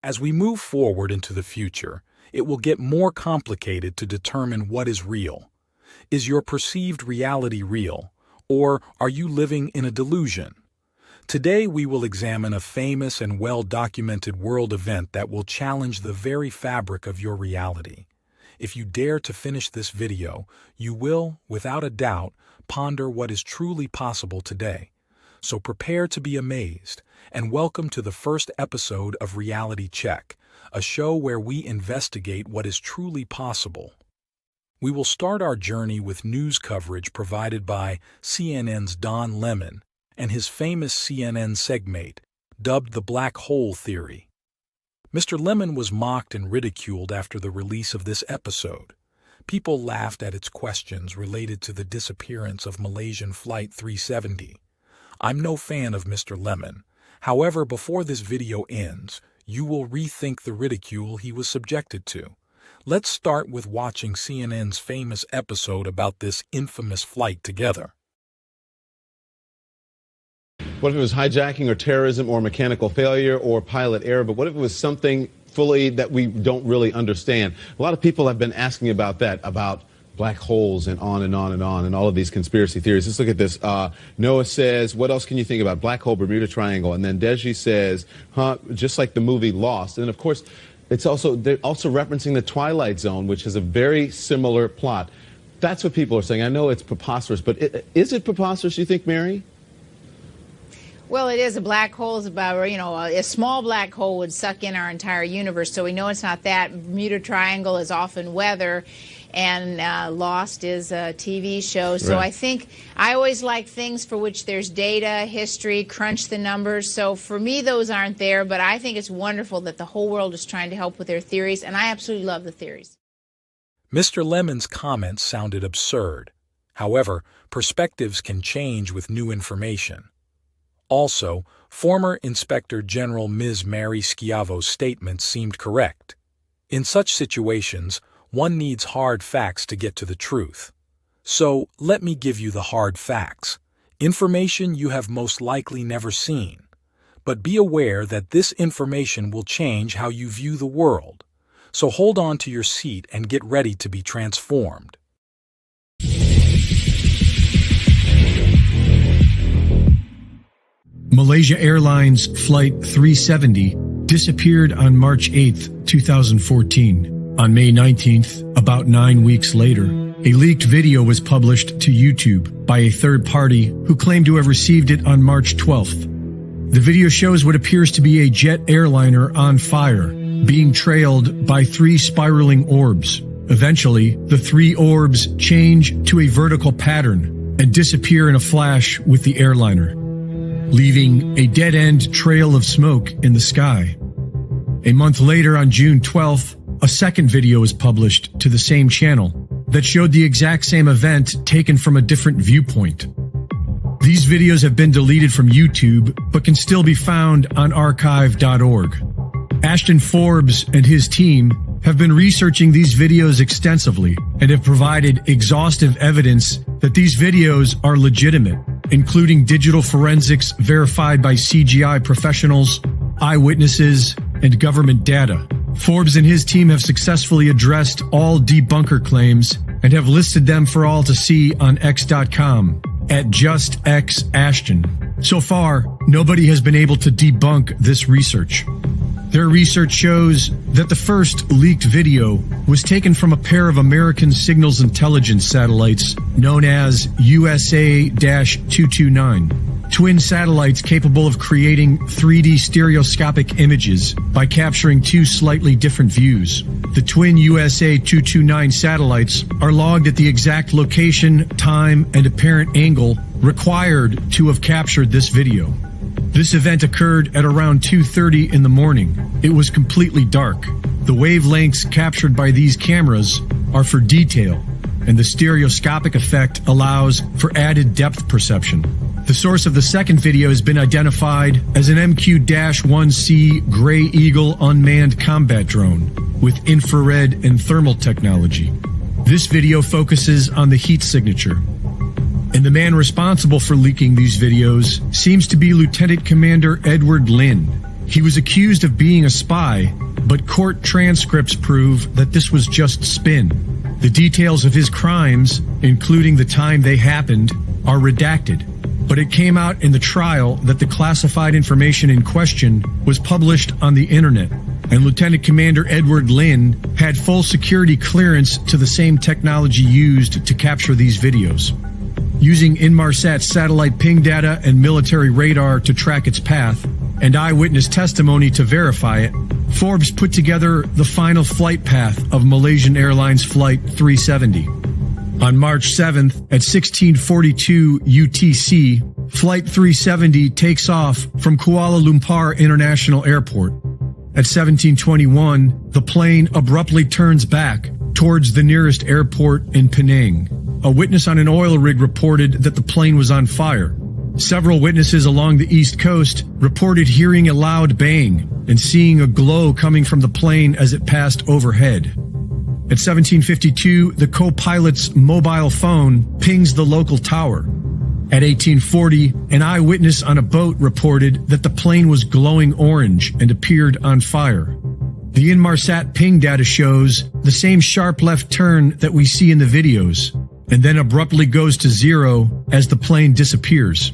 As we move forward into the future, it will get more complicated to determine what is real. Is your perceived reality real, or are you living in a delusion? Today we will examine a famous and well-documented world event that will challenge the very fabric of your reality. If you dare to finish this video, you will, without a doubt, ponder what is truly possible today. So prepare to be amazed, and welcome to the first episode of Reality Check, a show where we investigate what is truly possible. We will start our journey with news coverage provided by CNN's Don Lemon and his famous CNN segmate, dubbed the Black Hole Theory. Mr. Lemon was mocked and ridiculed after the release of this episode. People laughed at its questions related to the disappearance of Malaysian Flight 370. I'm no fan of Mr. Lemon. However, before this video ends, you will rethink the ridicule he was subjected to. Let's start with watching CNN's famous episode about this infamous flight together. What if it was hijacking or terrorism or mechanical failure or pilot error? But what if it was something fully that we don't really understand? A lot of people have been asking about that, about black holes and on and on and on and all of these conspiracy theories. Let's look at this. Noah says, what else can you think about? Black hole, Bermuda Triangle. And then Deji says, just like the movie Lost. And of course, they're also referencing the Twilight Zone, which has a very similar plot. That's what people are saying. I know it's preposterous, but is it preposterous, you think, Mary? Well, it is. A black hole is about, a small black hole would suck in our entire universe, so we know it's not that. Bermuda Triangle is often weather, and Lost is a TV show. So Right. I think I always like things for which there's data, history, crunch the numbers. So for me, those aren't there, but I think it's wonderful that the whole world is trying to help with their theories, and I absolutely love the theories. Mr. Lemon's comments sounded absurd. However, perspectives can change with new information. Also, former Inspector General Ms. Mary Schiavo's statements seemed correct. In such situations, one needs hard facts to get to the truth. So, let me give you the hard facts, information you have most likely never seen. But be aware that this information will change how you view the world. So hold on to your seat and get ready to be transformed. Malaysia Airlines Flight 370 disappeared on March 8, 2014. On May 19th, about 9 weeks later, a leaked video was published to YouTube by a third party who claimed to have received it on March 12th. The video shows what appears to be a jet airliner on fire, being trailed by 3 spiraling orbs. Eventually, the 3 orbs change to a vertical pattern and disappear in a flash with the airliner, leaving a dead-end trail of smoke in the sky. A month later, on June 12th, a second video was published to the same channel that showed the exact same event taken from a different viewpoint. These videos have been deleted from YouTube, but can still be found on archive.org. Ashton Forbes and his team have been researching these videos extensively and have provided exhaustive evidence that these videos are legitimate, including digital forensics verified by CGI professionals, eyewitnesses, and government data. Forbes and his team have successfully addressed all debunker claims and have listed them for all to see on X.com at JustXAshton. So far, nobody has been able to debunk this research. Their research shows that the first leaked video was taken from a pair of American signals intelligence satellites known as USA-229, twin satellites capable of creating 3D stereoscopic images by capturing 2 slightly different views. The twin USA-229 satellites are logged at the exact location, time, and apparent angle required to have captured this video. This event occurred at around 2:30 in the morning. It was completely dark. The wavelengths captured by these cameras are for detail, and the stereoscopic effect allows for added depth perception. The source of the second video has been identified as an MQ-1C Gray Eagle unmanned combat drone with infrared and thermal technology. This video focuses on the heat signature, and the man responsible for leaking these videos seems to be Lieutenant Commander Edward Lin. He was accused of being a spy, but court transcripts prove that this was just spin. The details of his crimes, including the time they happened, are redacted. But it came out in the trial that the classified information in question was published on the internet, and Lieutenant Commander Edward Lin had full security clearance to the same technology used to capture these videos. Using Inmarsat's satellite ping data and military radar to track its path, and eyewitness testimony to verify it, Forbes put together the final flight path of Malaysian Airlines Flight 370. On March 7th at 1642 UTC, Flight 370 takes off from Kuala Lumpur International Airport. At 1721, the plane abruptly turns back towards the nearest airport in Penang. A witness on an oil rig reported that the plane was on fire. Several witnesses along the East Coast reported hearing a loud bang and seeing a glow coming from the plane as it passed overhead. At 1752, the co-pilot's mobile phone pings the local tower. At 1840, an eyewitness on a boat reported that the plane was glowing orange and appeared on fire. The Inmarsat ping data shows the same sharp left turn that we see in the videos, and then abruptly goes to zero as the plane disappears.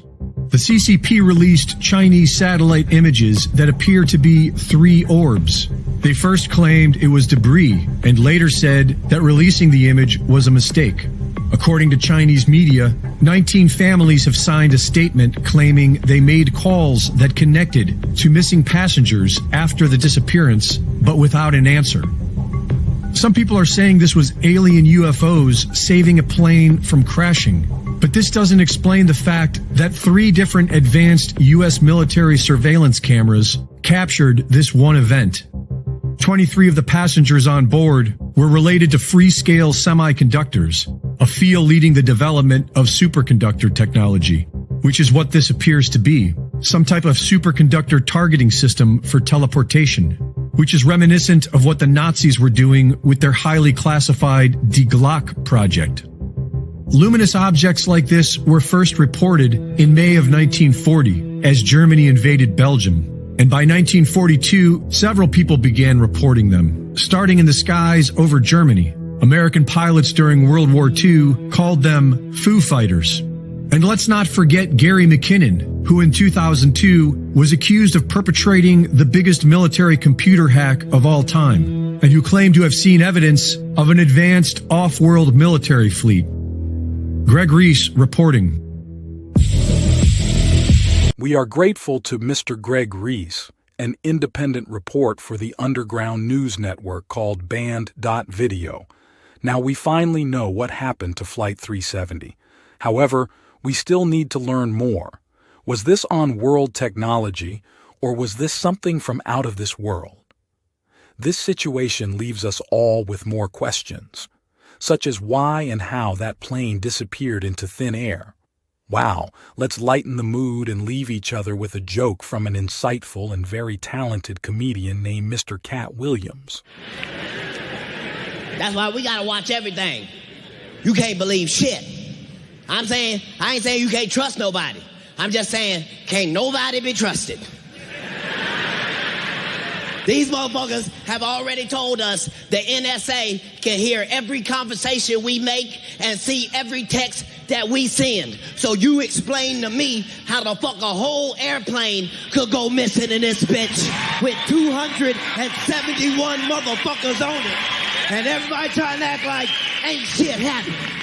The CCP released Chinese satellite images that appear to be 3 orbs. They first claimed it was debris and later said that releasing the image was a mistake. According to Chinese media, 19 families have signed a statement claiming they made calls that connected to missing passengers after the disappearance, but without an answer. Some people are saying this was alien UFOs saving a plane from crashing, but this doesn't explain the fact that 3 different advanced U.S. military surveillance cameras captured this one event. 23 of the passengers on board were related to free-scale semiconductors, a field leading the development of superconductor technology, which is what this appears to be, some type of superconductor targeting system for teleportation, which is reminiscent of what the Nazis were doing with their highly classified Die Glocke project. Luminous objects like this were first reported in May of 1940 as Germany invaded Belgium. And by 1942, several people began reporting them, starting in the skies over Germany. American pilots during World War II called them Foo Fighters. And let's not forget Gary McKinnon, who in 2002 was accused of perpetrating the biggest military computer hack of all time, and who claimed to have seen evidence of an advanced off-world military fleet. Greg Reese reporting. We are grateful to Mr. Greg Reese, an independent report for the underground news network called Band.Video. Now we finally know what happened to Flight 370. However, we still need to learn more. Was this on world technology, or was this something from out of this world? This situation leaves us all with more questions, such as why and how that plane disappeared into thin air. Wow, let's lighten the mood and leave each other with a joke from an insightful and very talented comedian named Mr. Cat Williams. That's why we gotta watch everything. You can't believe shit. I ain't saying you can't trust nobody. I'm just saying, can't nobody be trusted. These motherfuckers have already told us the NSA can hear every conversation we make and see every text that we send. So you explain to me how the fuck a whole airplane could go missing in this bitch with 271 motherfuckers on it. And everybody trying to act like ain't shit happening.